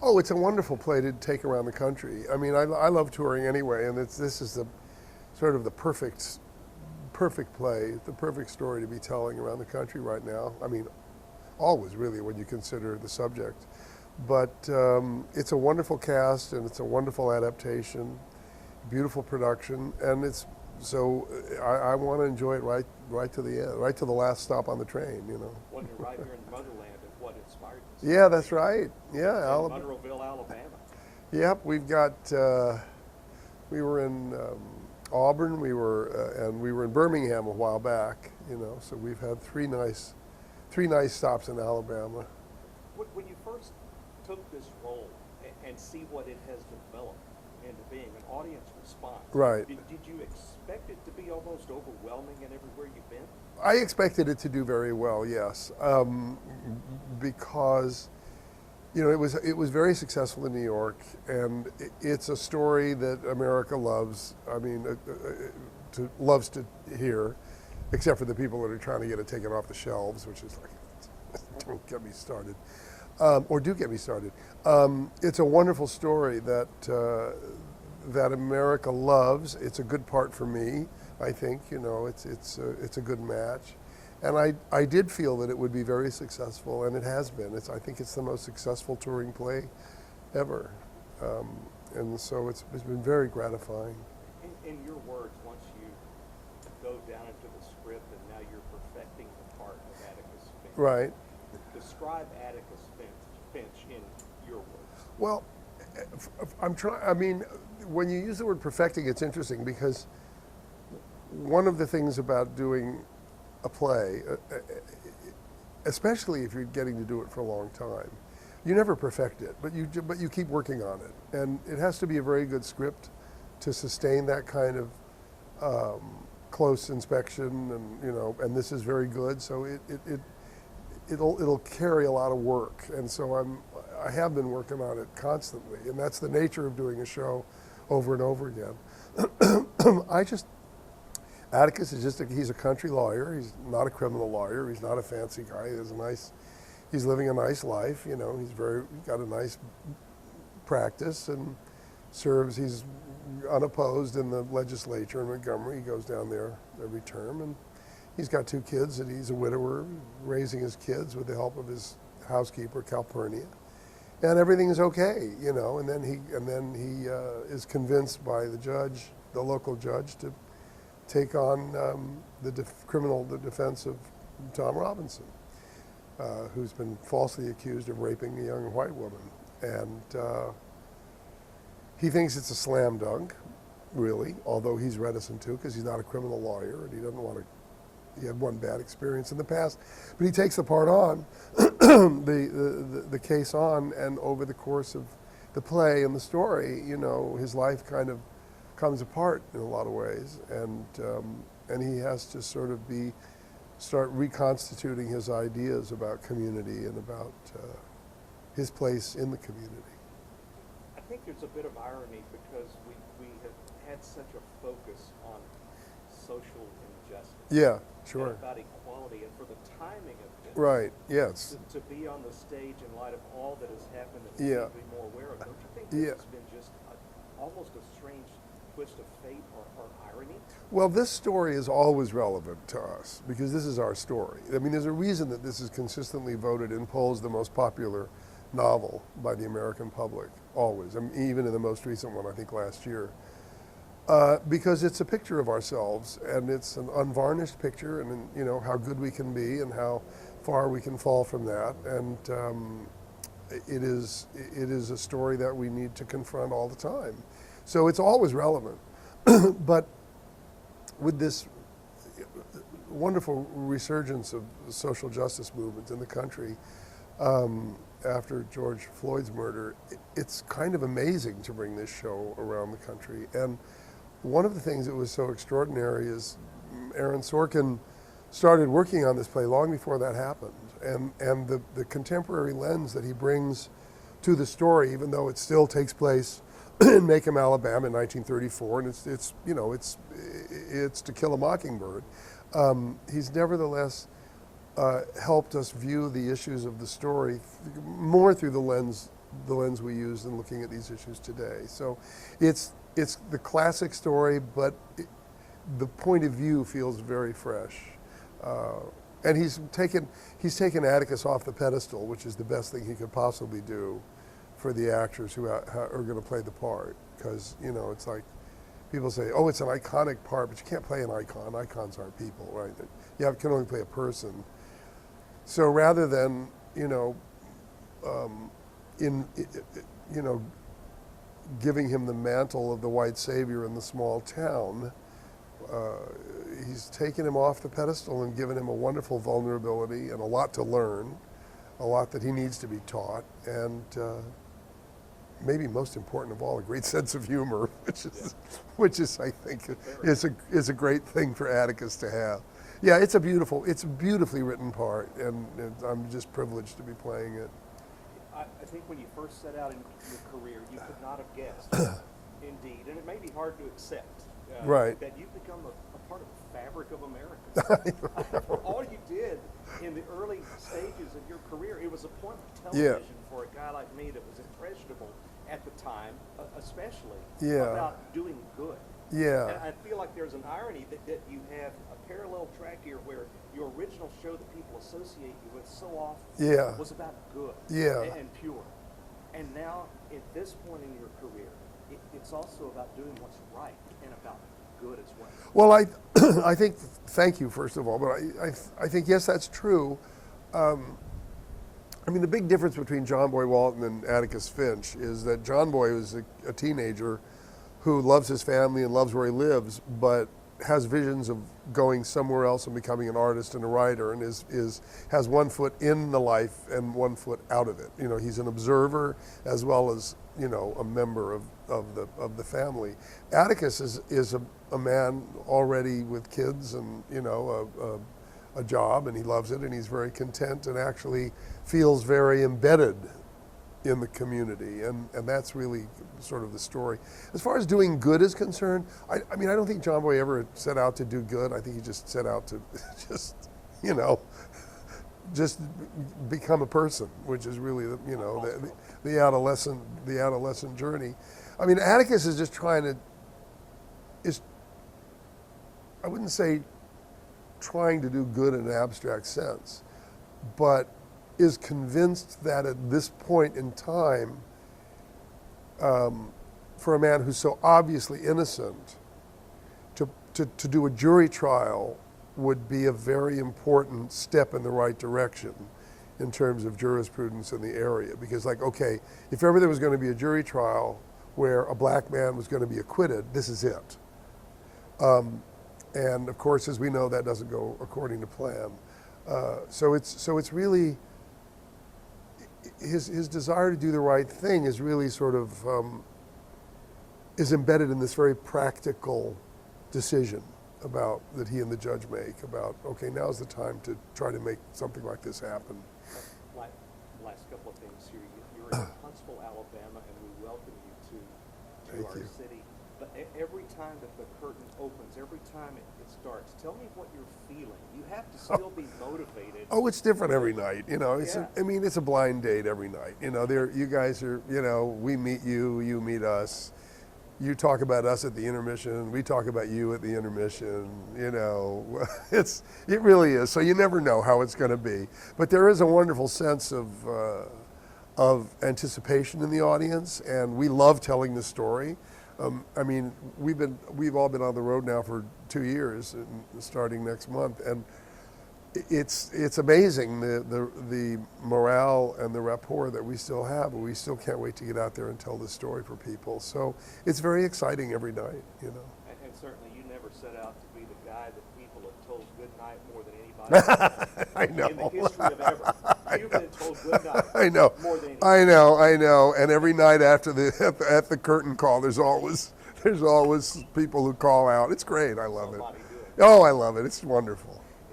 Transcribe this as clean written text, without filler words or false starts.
Oh, it's a wonderful play to take around the country. I mean, I love touring anyway, and this is the sort of the perfect play, the perfect story to be telling around the country right now. I mean, always really when you consider the subject. But it's a wonderful cast, and it's a wonderful adaptation, beautiful production, and it's so I want to enjoy it right to the end, right to the last stop on the train. You know. When you're right here in Motherland, and what inspired this? Yeah, that's right. Yeah, Monroeville, Alabama. Yep, we've got. We were in Auburn. And we were in Birmingham a while back. You know, so we've had three nice stops in Alabama. When you first took this role and see what it has developed into being an audience response, right? Did you expect it to be almost overwhelming in everywhere you've been? I expected it to do very well, yes, because you know it was very successful in New York, and it's a story that America loves. I mean, loves to hear, except for the people that are trying to get it taken off the shelves, which is like, don't get me started, or do get me started. It's a wonderful story that that America loves. It's a good part for me. I think, you know, it's a good match, and I did feel that it would be very successful, and it has been. I think it's the most successful touring play ever, and so it's been very gratifying. In your words, once you go down into the script and now you're perfecting the part of Atticus Finch. Right. Describe Atticus Finch in your words. Well, I'm trying. I mean, when you use the word perfecting, it's interesting because one of the things about doing a play, especially if you're getting to do it for a long time, you never perfect it, but you keep working on it, and it has to be a very good script to sustain that kind of close inspection, and you know, and this is very good, so it'll carry a lot of work, and so I have been working on it constantly, and that's the nature of doing a show over and over again. Atticus is he's a country lawyer. He's not a criminal lawyer. He's not a fancy guy. He's living a nice life. You know, he's got a nice practice and he's unopposed in the legislature in Montgomery. He goes down there every term, and he's got 2 kids, and he's a widower, raising his kids with the help of his housekeeper, Calpurnia. And everything is okay, you know, and then he is convinced by the local judge, to take on the defense of Tom Robinson, who's been falsely accused of raping a young white woman. And he thinks it's a slam dunk, really, although he's reticent to, because he's not a criminal lawyer, and he doesn't want to. He had one bad experience in the past, but he takes the part on, the case on, and over the course of the play and the story, you know, his life kind of comes apart in a lot of ways, and he has to sort of start reconstituting his ideas about community and about his place in the community. I think there's a bit of irony because we have had such a focus on social injustice. Yeah, sure. And about equality, and for the timing of this. Right. Yes. To be on the stage in light of all that has happened that we Yeah. need to be more aware of. Don't you think this has been just almost a strange twist of fate or irony? Well, this story is always relevant to us because this is our story. I mean, there's a reason that this is consistently voted in polls the most popular novel by the American public, always. I mean, even in the most recent one, I think last year. Because it's a picture of ourselves, and it's an unvarnished picture, and you know how good we can be and how far we can fall from that. And it is a story that we need to confront all the time. So it's always relevant. But with this wonderful resurgence of the social justice movement in the country after George Floyd's murder, it's kind of amazing to bring this show around the country. And one of the things that was so extraordinary is Aaron Sorkin started working on this play long before that happened. And the contemporary lens that he brings to the story, even though it still takes place in Macomb, Alabama in 1934, and it's you know, it's To Kill a Mockingbird, he's nevertheless helped us view the issues of the story more through the lens the lens we use in looking at these issues today. So it's the classic story, but the point of view feels very fresh. And he's taken Atticus off the pedestal, which is the best thing he could possibly do for the actors who are going to play the part. Because, you know, it's like people say, oh, it's an iconic part, but you can't play an icon. Icons aren't people, right? You can only play a person. So rather than, you know, giving him the mantle of the white savior in the small town, he's taken him off the pedestal and given him a wonderful vulnerability and a lot to learn, a lot that he needs to be taught, and maybe most important of all, a great sense of humor, which is I think is a great thing for Atticus to have. Yeah, it's a beautifully written part, and I'm just privileged to be playing it. I think when you first set out in your career, you could not have guessed, indeed, and it may be hard to accept, right, that you've become a part of the fabric of America. For all you did in the early stages of your career, it was a point of television for a guy like me that was impressionable at the time, especially about doing good. Yeah. And I feel like there's an irony that you have a parallel track here where your original show that people associate you with so often was about good and pure. And now, at this point in your career, it's also about doing what's right and about good as well. Well, I think, thank you, first of all, but I think, yes, that's true. I mean, the big difference between John Boy Walton and Atticus Finch is that John Boy was a teenager who loves his family and loves where he lives, but has visions of going somewhere else and becoming an artist and a writer, and has one foot in the life and one foot out of it. You know, he's an observer as well as, you know, a member of the family. Atticus is a man already with kids and, you know, a job, and he loves it, and he's very content and actually feels very embedded in the community, and that's really sort of the story. As far as doing good is concerned, I mean, I don't think John Boy ever set out to do good. I think he just set out to just become a person, which is really the adolescent journey. I mean, Atticus is just I wouldn't say trying to do good in an abstract sense, but is convinced that at this point in time, for a man who's so obviously innocent, to do a jury trial would be a very important step in the right direction in terms of jurisprudence in the area. Because, like, okay, if ever there was going to be a jury trial where a black man was going to be acquitted, this is it. And of course, as we know, that doesn't go according to plan. So it's really his desire to do the right thing is really sort of is embedded in this very practical decision about that he and the judge make about, okay, now's the time to try to make something like this happen. Last couple of things here. You're in Huntsville, Alabama, and we welcome you to our city. But every time that the curtain opens, every time it starts, tell me what you're feeling. You have to still be motivated. Oh, it's different every night. You know, it's a blind date every night. You know, you guys are, you know, we meet you, you meet us. You talk about us at the intermission, we talk about you at the intermission. You know, it really is. So you never know how it's going to be. But there is a wonderful sense of anticipation in the audience, and we love telling the story. I mean, we've all been on the road now for 2 years, starting next month, and it's amazing the morale and the rapport that we still have. We still can't wait to get out there and tell this story for people. So it's very exciting every night, you know. And certainly, you never set out to be the guy that people have told good night more than anybody. I know. In the history of ever, you've been told good night. I know. More than anybody. I know. And every night after at the curtain call, there's always people who call out. It's great. I love it. Oh, I love it. It's wonderful.